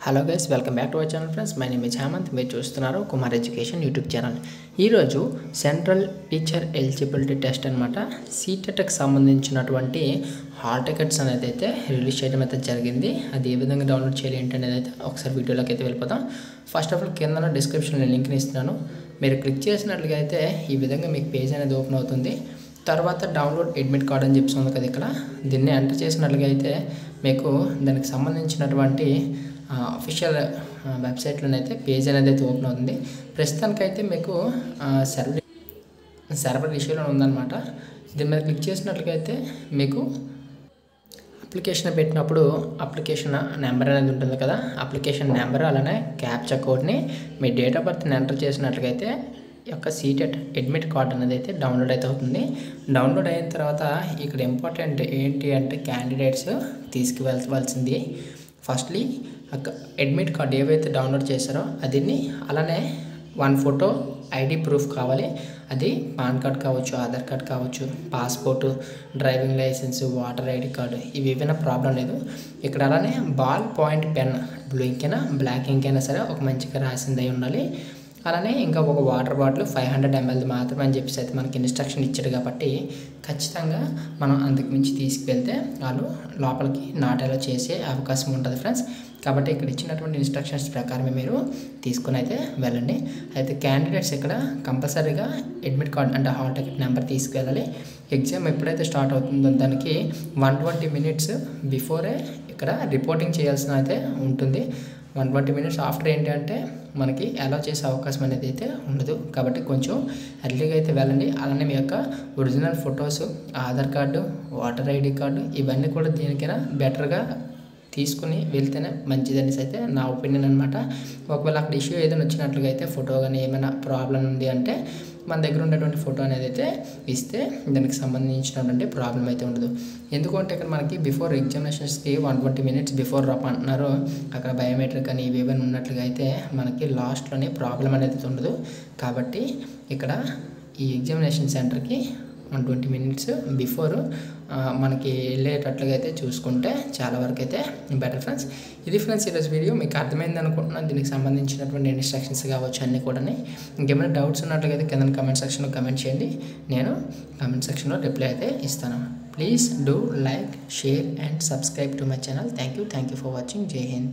Hello guys, welcome back to our channel friends. My name is Hemanth. మీరు చూస్తున్నారు Kumar education YouTube channel. ఈరోజు central teacher eligibility test అనమాట. సీటెట్కి సంబంధించినటువంటి హాల్ టికెట్స్ అనేది అయితే రిలీజ్ చేయడం అయితే జరిగింది. అది ఏ విధంగా డౌన్లోడ్ చేయాలి ఏంటనేది అయితే ఒకసారి వీడియోలోకి అయితే వెళ్ళిపోతాం. ఫస్ట్ ఆఫ్ ఆల్ కింద డిస్క్రిప్షన్లో లింక్ని ఇస్తున్నాను. మీరు క్లిక్ చేసినట్లుగా అయితే ఈ విధంగా మీకు పేజ్ అనేది ఓపెన్ అవుతుంది. తర్వాత డౌన్లోడ్ అడ్మిట్ కార్డ్ అని చెప్పి ఉంది కదా, ఇక్కడ దీన్ని ఎంటర్ చేసినట్లుగా అయితే మీకు దానికి సంబంధించినటువంటి అఫీషియల్ వెబ్సైట్లోనైతే పేజ్ అనేది అయితే ఓపెన్ అవుతుంది. ప్రస్తుతానికైతే మీకు సర్వర్ ఇష్యూలో ఉందన్నమాట. దీని మీద క్లిక్ చేసినట్లుగా అయితే మీకు అప్లికేషన్ పెట్టినప్పుడు అప్లికేషన్ నెంబర్ అనేది ఉంటుంది కదా, అప్లికేషన్ నెంబర్ అలానే క్యాప్చా కోడ్ని మీ డేట్ ఆఫ్ బర్త్ని ఎంటర్ చేసినట్లుగా అయితే యొక్క సీటెట్ అడ్మిట్ కార్డ్ అనేది అయితే డౌన్లోడ్ అయితే అవుతుంది. డౌన్లోడ్ అయిన తర్వాత ఇక్కడ ఇంపార్టెంట్ ఏంటి అంటే క్యాండిడేట్స్ తీసుకువెళ్ళవలసింది ఫస్ట్లీ అడ్మిట్ కార్డ్ ఏవైతే డౌన్లోడ్ చేశారో అదిని, అలానే 1 ఫోటో ఐడి ప్రూఫ్ కావాలి. అది పాన్ కార్డ్ కావచ్చు, ఆధార్ కార్డ్ కావచ్చు, passport, driving licence, voter ID card, ఇవి ఏమైనా ప్రాబ్లం లేదు ఇక్కడ. అలానే ball point pen, blue ink అయినా బ్లాక్ ఇంక్ అయినా సరే ఒక మంచిగా రాసింది అయి ఉండాలి. అలానే ఇంకా ఒక వాటర్ బాటిల్ 500 ml మాత్రమే అని చెప్పేసి అయితే మనకి ఇన్స్ట్రక్షన్ ఇచ్చాడు. కాబట్టి ఖచ్చితంగా మనం అంతకు మించి తీసుకువెళ్తే వాళ్ళు లోపలికి నాట్ అలౌ చేసే అవకాశం ఉంటుంది ఫ్రెండ్స్. కాబట్టి ఇక్కడ ఇచ్చినటువంటి ఇన్స్ట్రక్షన్స్ ప్రకారమే మీరు తీసుకుని అయితే వెళ్ళండి. అయితే క్యాండిడేట్స్ ఇక్కడ కంపల్సరీగా అడ్మిట్ కార్డ్ అంటే హాల్ టికెట్ నెంబర్ తీసుకువెళ్ళాలి. ఎగ్జామ్ ఎప్పుడైతే స్టార్ట్ అవుతుందో దానికి 120 minutes బిఫోరే ఇక్కడ రిపోర్టింగ్ చేయాల్సిన అయితే ఉంటుంది. 120 minutes ఆఫ్టర్ ఏంటంటే మనకి అలౌ చేసే అవకాశం అనేది అయితే ఉండదు. కాబట్టి కొంచెం ఎర్లీగా అయితే వెళ్ళండి. అలానే మీ యొక్క original photos, Aadhaar card, water ID card, ఇవన్నీ కూడా దేనికైనా బెటర్గా తీసుకుని వెళ్తేనే మంచిదనేసి అయితే నా ఒపీనియన్ అనమాట. ఒకవేళ అక్కడ ఇష్యూ ఏదైనా వచ్చినట్లుగా అయితే ఫోటో కానీ ఏమైనా ప్రాబ్లం ఉంది అంటే మన దగ్గర ఉన్నటువంటి ఫోటో అనేది అయితే ఇస్తే దానికి సంబంధించినటువంటి ప్రాబ్లం అయితే ఉండదు. ఎందుకంటే ఇక్కడ మనకి బిఫోర్ ఎగ్జామినేషన్స్కి 120 minutes బిఫోర్ అంటున్నారు. అక్కడ బయోమెట్రిక్ అని ఇవి ఏమైనా ఉన్నట్లుగా అయితే మనకి లాస్ట్లోనే ప్రాబ్లం అనేది ఉండదు. కాబట్టి ఇక్కడ ఈ ఎగ్జామినేషన్ సెంటర్కి 120 minutes బిఫోర్ మనకి వెళ్ళేటట్లుగా అయితే చూసుకుంటే చాలా వరకు అయితే బెటర్ ఫ్రెండ్స్. ఇది ఫ్రెండ్స్ ఈరోజు వీడియో. మీకు అర్థమైంది అనుకుంటున్నాను. దీనికి సంబంధించినటువంటి ఇన్స్ట్రక్షన్స్ కావచ్చు అన్నీ కూడా. ఇంకేమైనా డౌట్స్ ఉన్నట్లుగా అయితే కింద కామెంట్ సెక్షన్లో కామెంట్ చేయండి. నేను కామెంట్ సెక్షన్లో రిప్లై అయితే ఇస్తాను. Please do like, share and subscribe to my channel. Thank you for watching. జై హింద్.